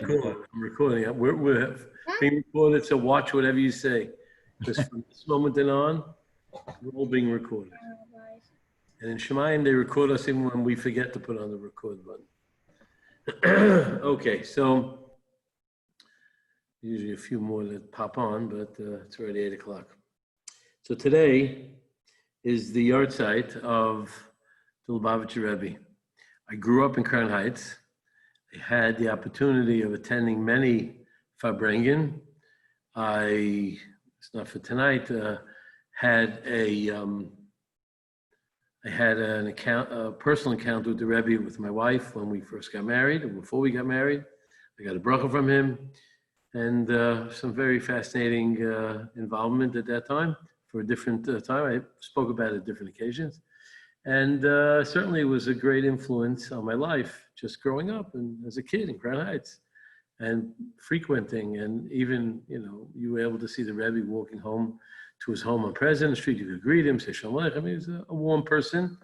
I'm recording. We're being recorded, so watch whatever you say. Because from this moment on, we're all being recorded. And in Shemayim, they record us even when we forget to put on the record button. Okay, so usually a few more that pop on, but it's already 8 o'clock. So today is the yard site of the Lubavitcher Rebbe. I grew up in Crown Heights. I had the opportunity of attending many Farbrengen. It's not for tonight, had a personal encounter with the Rebbe with my wife when we first got married, and before we got married. I got a bracha from him, and some very fascinating involvement at that time for a different time. I spoke about it at different occasions. And certainly it was a great influence on my life, just growing up and as a kid in Crown Heights and frequenting. And even, you were able to see the Rebbe walking home to his home on President Street. You could greet him, say Shalom Aleichem. He was a warm person.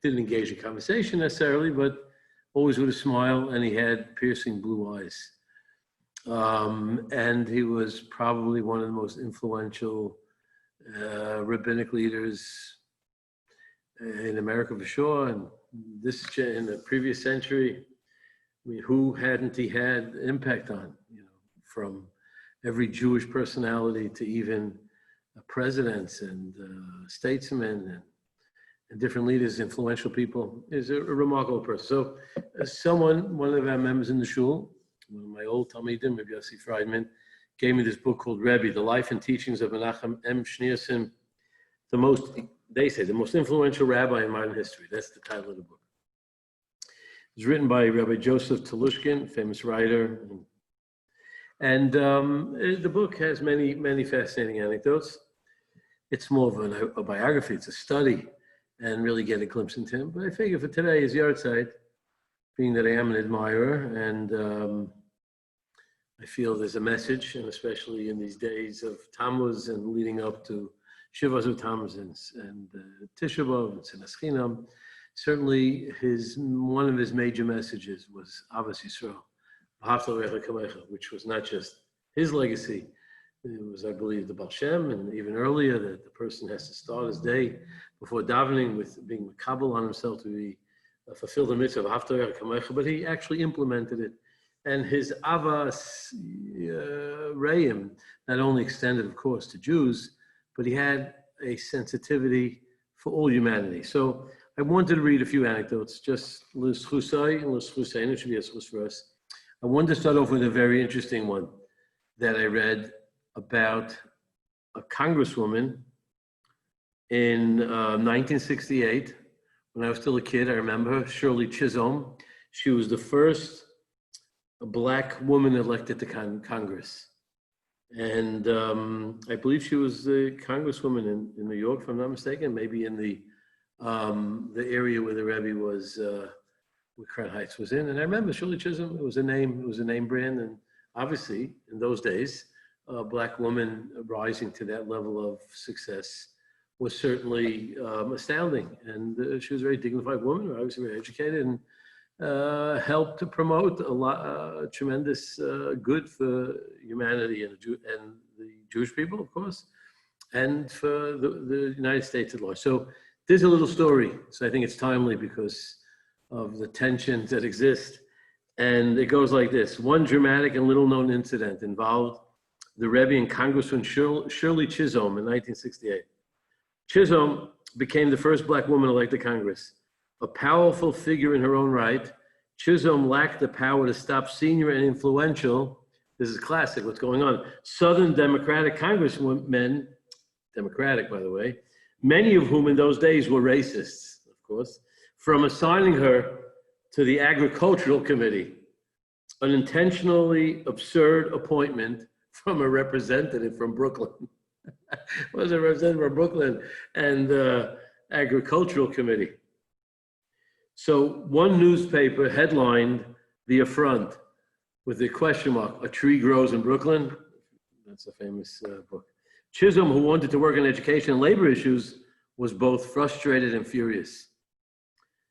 Didn't engage in conversation necessarily, but always with a smile, and he had piercing blue eyes. And he was probably one of the most influential rabbinic leaders in America for sure, and in the previous century. I mean, who hadn't he had impact on? From every Jewish personality to even presidents and statesmen and different leaders, influential people. Is a remarkable person. So, one of our members in the shul, one of my old Talmidim, Rabbi Yossi Friedman, gave me this book called Rebbe: The Life and Teachings of Menachem M. Schneerson, the most influential rabbi in modern history. That's the title of the book. It was written by Rabbi Joseph Telushkin, famous writer. And the book has many, many fascinating anecdotes. It's more of a biography. It's a study and really get a glimpse into him. But I figure for today is yard site, being that I am an admirer, and I feel there's a message, and especially in these days of Tammuz and leading up to Shiva Tammuz and Tisha B'Av and Sinas Chinam. Certainly, one of his major messages was Avas Yisrael, which was not just his legacy. It was, I believe, the Baal Shem, and even earlier, that the person has to start his day before davening with being makabel on himself to fulfill the mitzvah of Haftareh Kamecha, but he actually implemented it. And his Avas Reim not only extended, of course, to Jews, but he had a sensitivity for all humanity. So I wanted to read a few anecdotes, just l'schusai and l'schusai, and it should be a schus for us. I wanted to start off with a very interesting one that I read about a congresswoman in 1968. When I was still a kid, I remember her, Shirley Chisholm. She was the first Black woman elected to Congress. And I believe she was the congresswoman in New York, if I'm not mistaken, maybe in the area where the Rebbe was, where Crown Heights was in. And I remember Shirley Chisholm. It was a name brand, and obviously in those days, a Black woman rising to that level of success was certainly astounding. And she was a very dignified woman, obviously very educated, and helped to promote tremendous good for humanity and the Jewish people, of course, and for the United States at large. So there's a little story. So I think it's timely because of the tensions that exist. And it goes like this. One dramatic and little-known incident involved the Rebbe and Congresswoman Shirley Chisholm in 1968. Chisholm became the first Black woman elected to Congress. A powerful figure in her own right, Chisholm lacked the power to stop senior and influential, this is classic, what's going on, Southern Democratic congressmen, Democratic by the way, many of whom in those days were racists, of course, from assigning her to the Agricultural Committee, an intentionally absurd appointment from a representative from Brooklyn. Was a representative from Brooklyn and the Agricultural Committee. So one newspaper headlined the affront with the question mark, "A tree grows in Brooklyn." That's a famous book. Chisholm, who wanted to work in education and labor issues, was both frustrated and furious.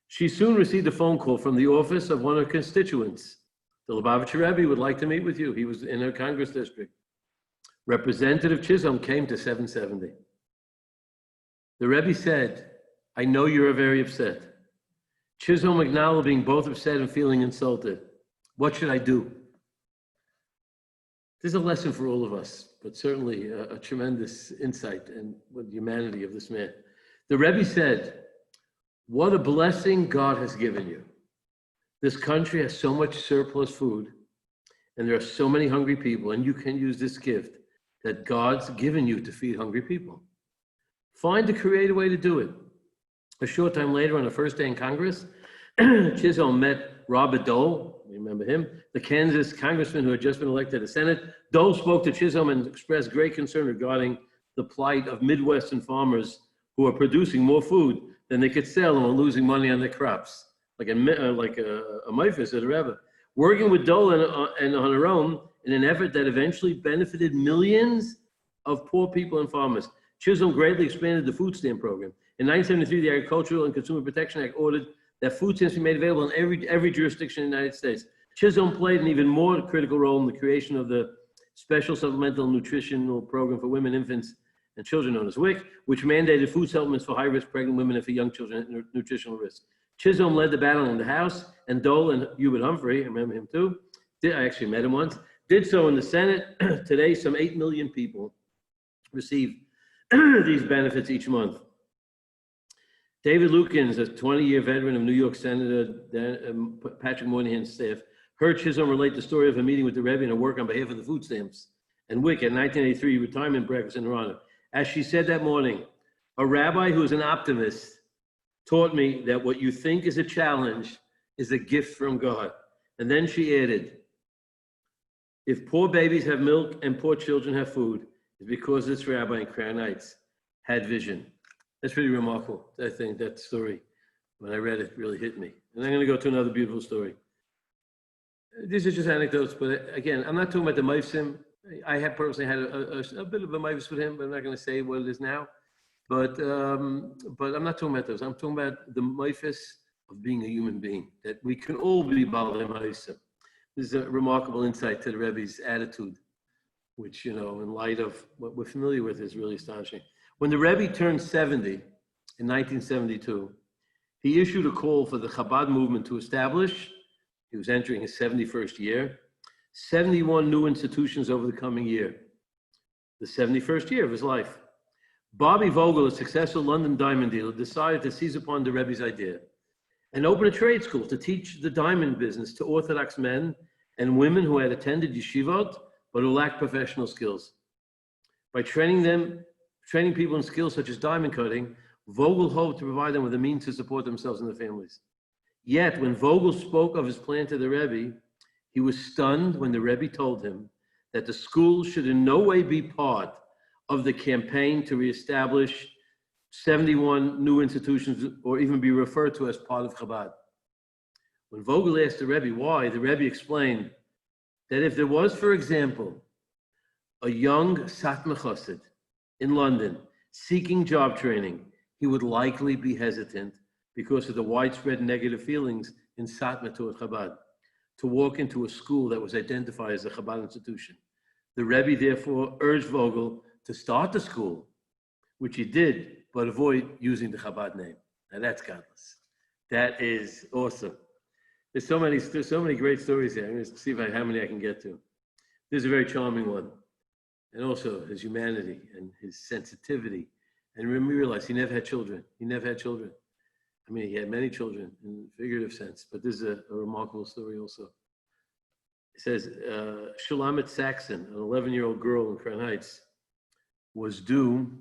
She soon received a phone call from the office of one of her constituents, The Lubavitcher Rebbe would like to meet with you. He was in her Congress district. Representative Chisholm came to 770. The Rebbe said, I know you're very upset. Chisholm acknowledged being both upset and feeling insulted. What should I do? There's a lesson for all of us, but certainly a tremendous insight in the humanity of this man. The Rebbe said, what a blessing God has given you. This country has so much surplus food, and there are so many hungry people, and you can use this gift that God's given you to feed hungry people. Find a creative way to do it. A short time later, on the first day in Congress, Chisholm met Rabbi Dole, remember him, the Kansas congressman who had just been elected to the Senate. Dole spoke to Chisholm and expressed great concern regarding the plight of Midwestern farmers who are producing more food than they could sell and are losing money on their crops, like a Mephis at a Rebbe. Working with Dole and on her own in an effort that eventually benefited millions of poor people and farmers. Chisholm greatly expanded the food stamp program. In 1973, the Agricultural and Consumer Protection Act ordered that food stamps be made available in every jurisdiction in the United States. Chisholm played an even more critical role in the creation of the Special Supplemental Nutritional Program for Women, Infants, and Children, known as WIC, which mandated food supplements for high-risk pregnant women and for young children at nutritional risk. Chisholm led the battle in the House, and Dole and Hubert Humphrey, I remember him too, I actually met him once, did so in the Senate. Today, some 8 million people receive these benefits each month. David Lukens, a 20-year veteran of New York Senator Patrick Moynihan's staff, heard Chisholm relate the story of a meeting with the Rebbe and her work on behalf of the food stamps and WIC at 1983 retirement breakfast in her honor. As she said that morning, a rabbi who is an optimist taught me that what you think is a challenge is a gift from God. And then she added, if poor babies have milk and poor children have food, it's because this rabbi in Crown Heights had vision. That's pretty remarkable. I think that story, when I read it, really hit me. And I'm going to go to another beautiful story. These are just anecdotes, but again, I'm not talking about the Meifsim. I have personally had a bit of a Meifs with him, but I'm not going to say what it is now. But I'm not talking about those. I'm talking about the Meifs of being a human being, that we can all be Balei Meifsim. This is a remarkable insight to the Rebbe's attitude, which, in light of what we're familiar with, is really astonishing. When the Rebbe turned 70 in 1972, he issued a call for the Chabad movement to establish, he was entering his 71st year, 71 new institutions over the coming year, the 71st year of his life. Bobby Vogel, a successful London diamond dealer, decided to seize upon the Rebbe's idea and open a trade school to teach the diamond business to Orthodox men and women who had attended yeshivot but who lacked professional skills. By training people in skills such as diamond cutting, Vogel hoped to provide them with a means to support themselves and their families. Yet, when Vogel spoke of his plan to the Rebbe, he was stunned when the Rebbe told him that the school should in no way be part of the campaign to reestablish 71 new institutions or even be referred to as part of Chabad. When Vogel asked the Rebbe why, the Rebbe explained that if there was, for example, a young Satmar Chassid in London seeking job training, he would likely be hesitant because of the widespread negative feelings in Satmar toward Chabad, to walk into a school that was identified as a Chabad institution. The Rebbe therefore urged Vogel to start the school, which he did, but avoid using the Chabad name. Now that's godless. That is awesome. There's so many great stories here. I'm going to see how many I can get to. This is a very charming one. And also his humanity and his sensitivity. And realize he never had children. He never had children. I mean, he had many children in a figurative sense, but this is a remarkable story also. It says, Shulamit Saxon, an 11-year-old girl in Crown Heights, was due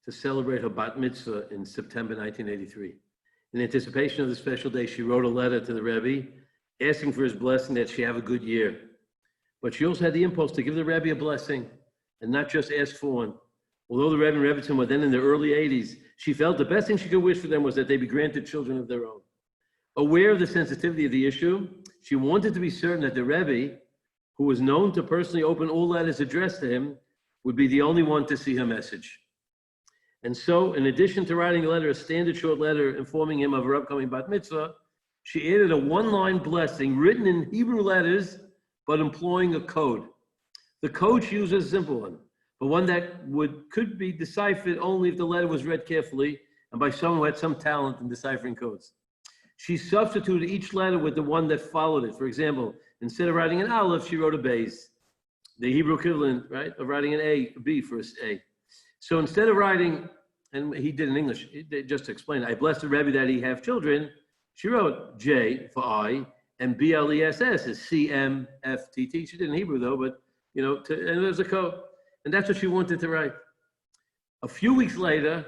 to celebrate her bat mitzvah in September 1983. In anticipation of the special day, she wrote a letter to the Rebbe asking for his blessing that she have a good year. But she also had the impulse to give the Rebbe a blessing and not just ask for one. Although the Rebbe and Rebbetzin were then in their early 80s, she felt the best thing she could wish for them was that they be granted children of their own. Aware of the sensitivity of the issue, she wanted to be certain that the Rebbe, who was known to personally open all letters addressed to him, would be the only one to see her message. And so, in addition to writing a letter, a standard short letter informing him of her upcoming bat mitzvah, She added a one-line blessing written in Hebrew letters, but employing a code. The code she used was a simple one, but one that could be deciphered only if the letter was read carefully and by someone who had some talent in deciphering codes. She substituted each letter with the one that followed it. For example, instead of writing an aleph, she wrote a beis, the Hebrew equivalent, right, of writing an A, B for A. So instead of writing, and he did in English, just to explain, I blessed the Rebbe that he have children, she wrote J for I, and BLESS is CMFTT. She did in Hebrew though, but and there's a code. And that's what she wanted to write. A few weeks later,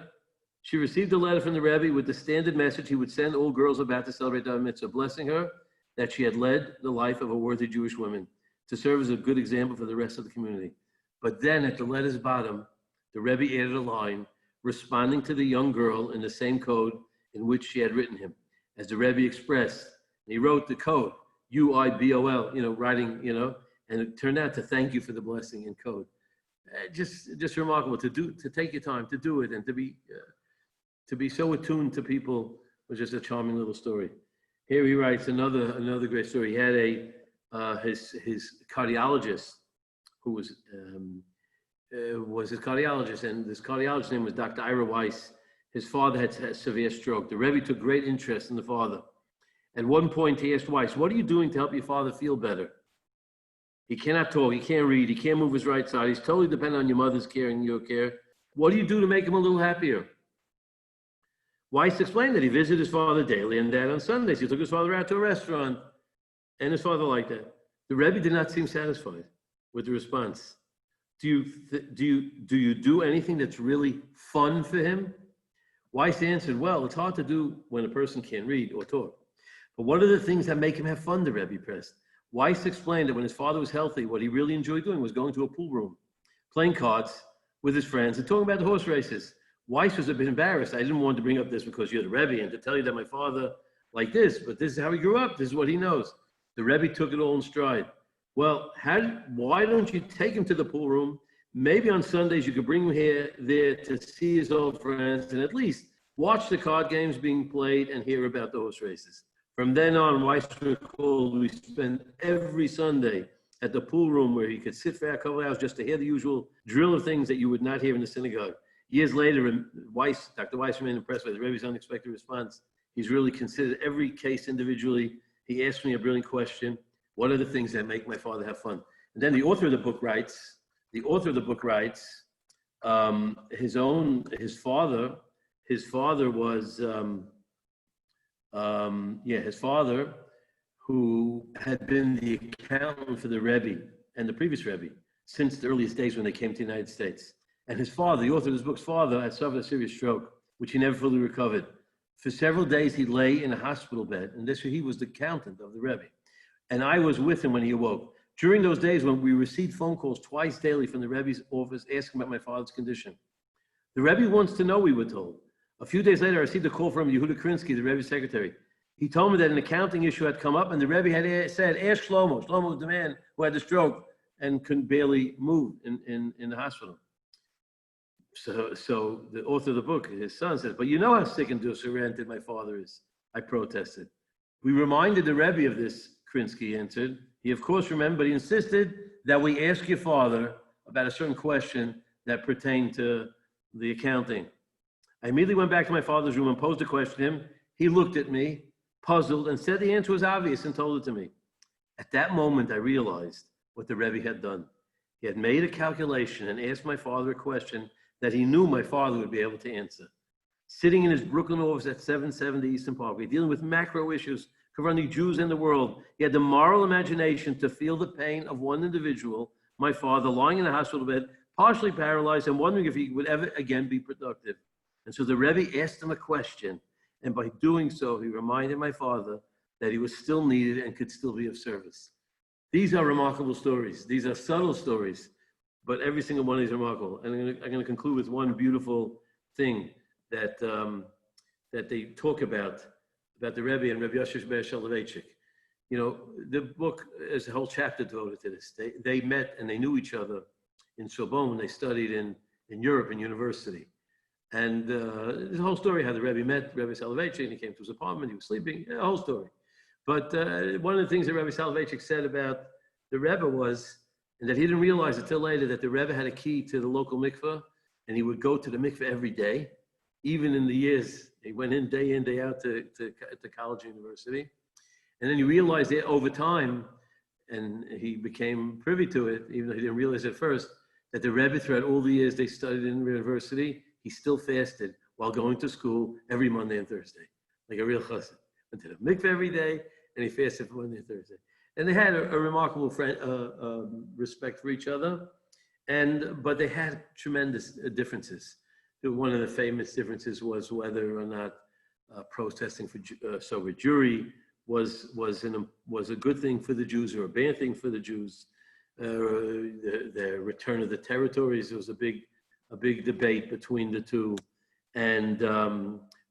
she received a letter from the Rebbe with the standard message he would send all girls about to celebrate the mitzvah, blessing her that she had led the life of a worthy Jewish woman to serve as a good example for the rest of the community. But then at the letter's bottom, the Rebbe added a line responding to the young girl in the same code in which she had written him. As the Rebbe expressed, he wrote the code, UIBOL, writing, and it turned out to thank you for the blessing in code. Just remarkable to take your time to do it and to be so attuned to people was just a charming little story. Here he writes another great story. He had his cardiologist who was his cardiologist, and this cardiologist's name was Dr. Ira Weiss. His father had a severe stroke. The Rebbe took great interest in the father. At one point, he asked Weiss, "What are you doing to help your father feel better? He cannot talk, he can't read, he can't move his right side. He's totally dependent on your mother's care and your care. What do you do to make him a little happier?" Weiss explained that he visited his father daily and that on Sundays he took his father out to a restaurant, and his father liked that. The Rebbe did not seem satisfied with the response. Do you do anything that's really fun for him? Weiss answered, "Well, it's hard to do when a person can't read or talk. But what are the things that make him have fun?" the Rebbe pressed. Weiss explained that when his father was healthy, what he really enjoyed doing was going to a pool room, playing cards with his friends, and talking about the horse races. Weiss was a bit embarrassed. I didn't want to bring up this because you're the Rebbe and to tell you that my father like this, but this is how he grew up. This is what he knows. The Rebbe took it all in stride. "Well, why don't you take him to the pool room? Maybe on Sundays you could bring him there to see his old friends and at least watch the card games being played and hear about the horse races." From then on, Weiss recalled we spent every Sunday at the pool room where he could sit for a couple of hours just to hear the usual drill of things that you would not hear in the synagogue. Years later, Dr. Weiss remained impressed by the Rebbe's unexpected response. He's really considered every case individually. He asked me a brilliant question: what are the things that make my father have fun? And then the author of the book writes, his father was, his father, who had been the accountant for the Rebbe and the previous Rebbe since the earliest days when they came to the United States. And his father, the author of this book's father, had suffered a serious stroke, which he never fully recovered. For several days, he lay in a hospital bed, and he was the accountant of the Rebbe. And I was with him when he awoke. During those days when we received phone calls twice daily from the Rebbe's office asking about my father's condition. "The Rebbe wants to know," we were told. A few days later, I received a call from Yehuda Krinsky, the Rebbe's secretary. He told me that an accounting issue had come up, and the Rebbe had said, "Ask Shlomo." Shlomo was the man who had the stroke and couldn't barely move in the hospital. So the author of the book, his son, says, "But you know how sick and disoriented my father is." I protested. We reminded the Rebbe of this, Krinsky answered. He of course remembered, but he insisted that we ask your father about a certain question that pertained to the accounting. I immediately went back to my father's room and posed a question to him. He looked at me, puzzled, and said the answer was obvious and told it to me. At that moment, I realized what the Rebbe had done. He had made a calculation and asked my father a question that he knew my father would be able to answer. Sitting in his Brooklyn office at 770 Eastern Parkway, dealing with macro issues confronting Jews in the world, he had the moral imagination to feel the pain of one individual, my father, lying in a hospital bed, partially paralyzed and wondering if he would ever again be productive. And so the Rebbe asked him a question, and by doing so, he reminded my father that he was still needed and could still be of service. These are remarkable stories. These are subtle stories, but every single one of these are remarkable. And I'm going to conclude with one beautiful thing that they talk about the Rebbe and Rebbe Yosef Ber Soloveitchik. The book is a whole chapter devoted to this. They met and they knew each other in Sorbonne when they studied in Europe in university. And the whole story how the Rebbe met Rebbe Soloveitchik, and he came to his apartment, he was sleeping, the whole story. But one of the things that Rabbi Soloveitchik said about the Rebbe was, and that he didn't realize until later, that the Rebbe had a key to the local mikveh, and he would go to the mikveh every day, even in the years he went in, day out to college and university. And then he realized that over time, and he became privy to it, even though he didn't realize it at first, that the Rebbe, throughout all the years they studied in university, he still fasted while going to school every Monday and Thursday, like a real chassid. Went to the mikveh every day, and he fasted for Monday and Thursday. And they had a remarkable respect for each other, but they had tremendous differences. One of the famous differences was whether or not protesting for Soviet Jewry was a good thing for the Jews or a bad thing for the Jews. The return of the territories, there was a big debate between the two, and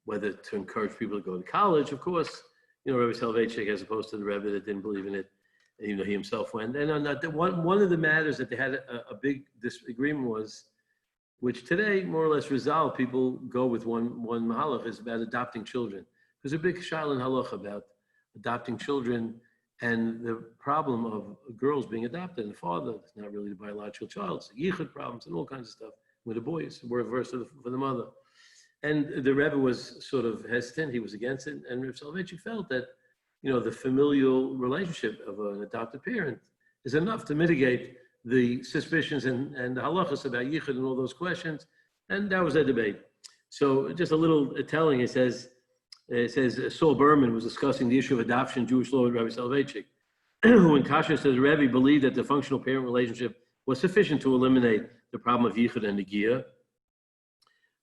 whether to encourage people to go to college. Of course, Rebbe Soloveitchik, as opposed to the Rebbe that didn't believe in it, he himself went. And one of the matters that they had a big disagreement was, which today more or less resolved, people go with one mahalach, is about adopting children. There's a big shayla in halacha about adopting children and the problem of girls being adopted and the father is not really the biological child. So yichud problems and all kinds of stuff with the boys, reverse for the mother. And the Rebbe was sort of hesitant, he was against it, and Rebbe Soloveitchik felt that, the familial relationship of an adopted parent is enough to mitigate the suspicions and the halachas about yichud and all those questions, and that was a debate. So just a little telling, it says Saul Berman was discussing the issue of adoption in Jewish law with Rabbi Soloveitchik, who in Kasha says the Rebbe believed that the functional parent relationship was sufficient to eliminate the problem of yichud and negiah.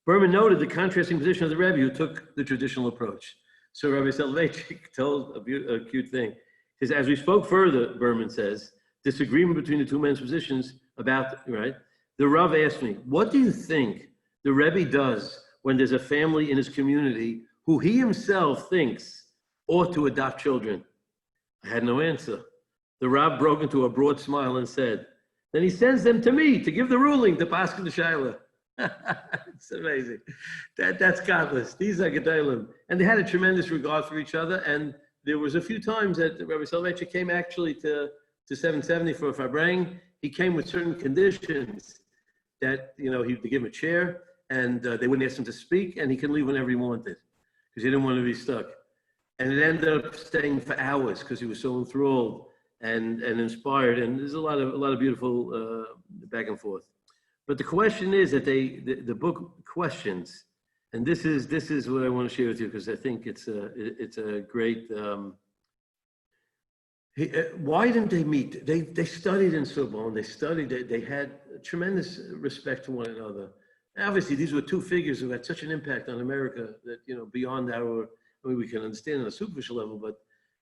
Berman noted the contrasting position of the Rebbe, who took the traditional approach. So Rabbi Soloveitchik told a cute thing. He says, as we spoke further, Berman says, disagreement between the two men's positions about, right? The Rav asked me, what do you think the Rebbe does when there's a family in his community who he himself thinks ought to adopt children? I had no answer. The Rav broke into a broad smile and said, then he sends them to me to give the ruling to Pascha the Shaila. It's amazing. That's godless. These are Gedalim. And they had a tremendous regard for each other. And there was a few times that Rabbi Soloveitchik came actually to 770 for a Fabrang. He came with certain conditions that, he'd give him a chair and they wouldn't ask him to speak, and he can leave whenever he wanted because he didn't want to be stuck. And it ended up staying for hours because he was so enthralled and inspired. And there's a lot of beautiful back and forth. But the question is that the book questions, and this is what I want to share with you because I think it's a great. Why didn't they meet? They studied in Sorbonne. They had tremendous respect for one another. Obviously, these were two figures who had such an impact on America that beyond our. I mean, we can understand on a superficial level, but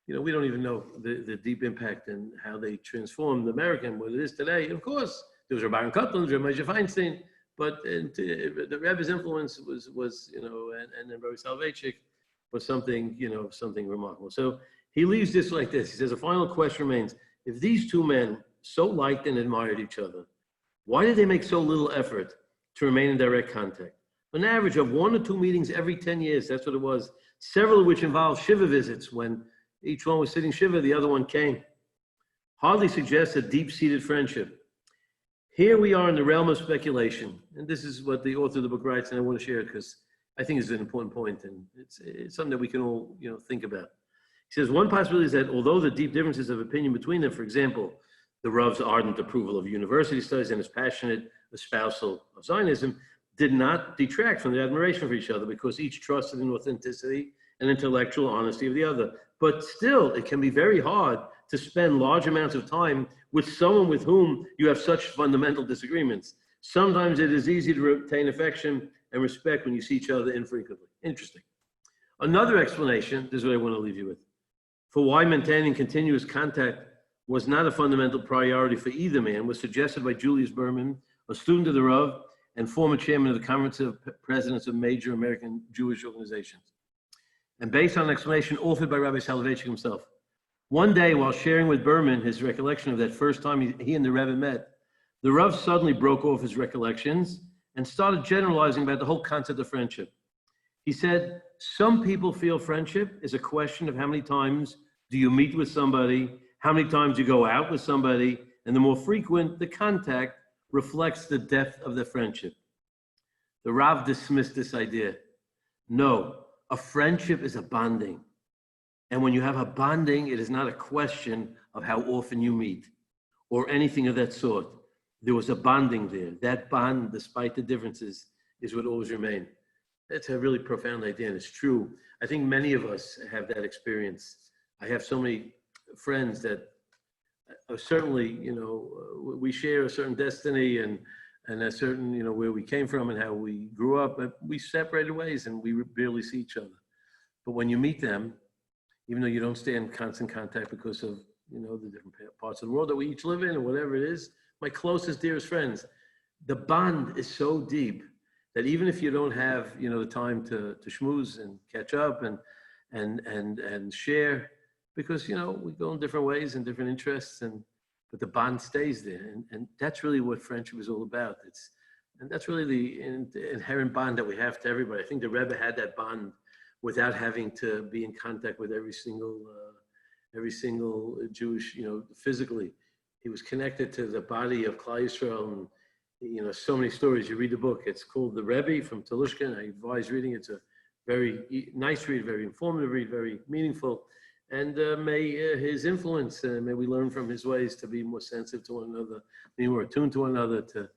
we don't even know the deep impact and how they transformed America and what it is today. Of course. There was Rabbi Kotler, Rabbi Feinstein, but the Rebbe's influence was and then Rabbi Soloveitchik was something remarkable. So he leaves this like this. He says, a final question remains, if these two men so liked and admired each other, why did they make so little effort to remain in direct contact? An average of 1 or 2 meetings every 10 years, that's what it was, several of which involved Shiva visits. When each one was sitting Shiva, the other one came. Hardly suggests a deep-seated friendship. Here we are in the realm of speculation, and this is what the author of the book writes, and I want to share it because I think it's an important point, and it's something that we can all think about. He says, one possibility is that although the deep differences of opinion between them, for example, the Rav's ardent approval of university studies and his passionate espousal of Zionism, did not detract from their admiration for each other because each trusted in authenticity and intellectual honesty of the other. But still, it can be very hard to spend large amounts of time with someone with whom you have such fundamental disagreements. Sometimes it is easy to retain affection and respect when you see each other infrequently. Interesting. Another explanation, this is what I want to leave you with, for why maintaining continuous contact was not a fundamental priority for either man was suggested by Julius Berman, a student of the Rav and former chairman of the Conference of Presidents of major American Jewish organizations, and based on an explanation authored by Rabbi Soloveitchik himself. One day, while sharing with Berman his recollection of that first time he and the Rebbe met, the Rav suddenly broke off his recollections and started generalizing about the whole concept of friendship. He said, some people feel friendship is a question of how many times do you meet with somebody, how many times you go out with somebody, and the more frequent the contact reflects the depth of the friendship. The Rav dismissed this idea. No, a friendship is a bonding. And when you have a bonding, it is not a question of how often you meet or anything of that sort. There was a bonding there. That bond, despite the differences, is what always remained. That's a really profound idea, and it's true. I think many of us have that experience. I have so many friends that certainly, we share a certain destiny and a certain, where we came from and how we grew up, but we separated ways and we barely see each other. But when you meet them, even though you don't stay in constant contact because of, the different parts of the world that we each live in or whatever it is, my closest, dearest friends, the bond is so deep that even if you don't have, the time to schmooze and catch up and share, because, we go in different ways and different interests, but the bond stays there. And that's really what friendship is all about. And that's really the inherent bond that we have to everybody. I think the Rebbe had that bond without having to be in contact with every single Jewish, physically. He was connected to the body of Klal Yisrael, and so many stories. You read the book. It's called The Rebbe from Telushkin. I advise reading. It's a very nice read, very informative read, very meaningful. And may his influence, may we learn from his ways to be more sensitive to one another, be more attuned to one another, to,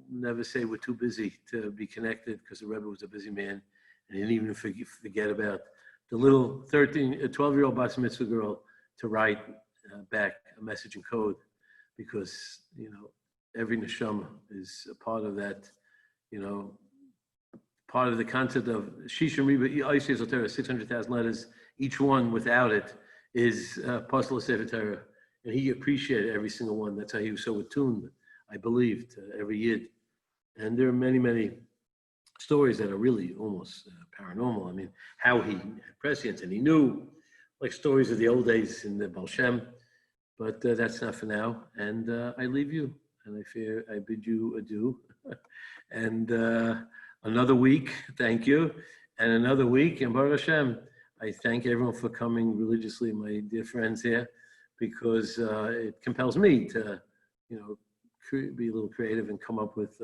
never say we're too busy to be connected, because the Rebbe was a busy man. And he didn't even forget about the little 12-year-old Bas Mitzvah girl to write back a message in code, because, every neshama is a part of that, part of the concept of Shishim Riba, 600,000 letters. Each one without it is Apostle of Sefer Torah. And he appreciated every single one. That's how he was so attuned, I believe, to every Yid. And there are many, many stories that are really almost paranormal. I mean, how he had prescience and he knew, like stories of the old days in the Baal Shem. But that's not for now. And I leave you, and I bid you adieu. And another week, thank you. And another week, and Baruch Hashem, I thank everyone for coming religiously, my dear friends here, because it compels me to, be a little creative and come up with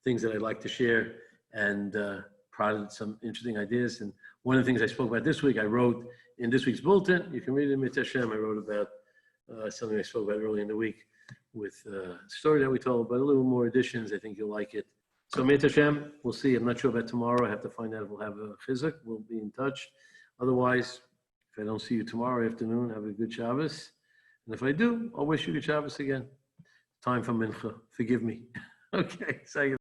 things that I'd like to share, and prodded some interesting ideas. And one of the things I spoke about this week, I wrote in this week's bulletin. You can read it in Mitzvah Hashem. I wrote about something I spoke about earlier in the week with a story that we told, but a little more additions. I think you'll like it. So Mitzvah Hashem, we'll see. I'm not sure about tomorrow. I have to find out if we'll have a Chizuk. We'll be in touch. Otherwise, if I don't see you tomorrow afternoon, have a good Shabbos. And if I do, I'll wish you good Shabbos again. Time for Mincha. Forgive me. Okay.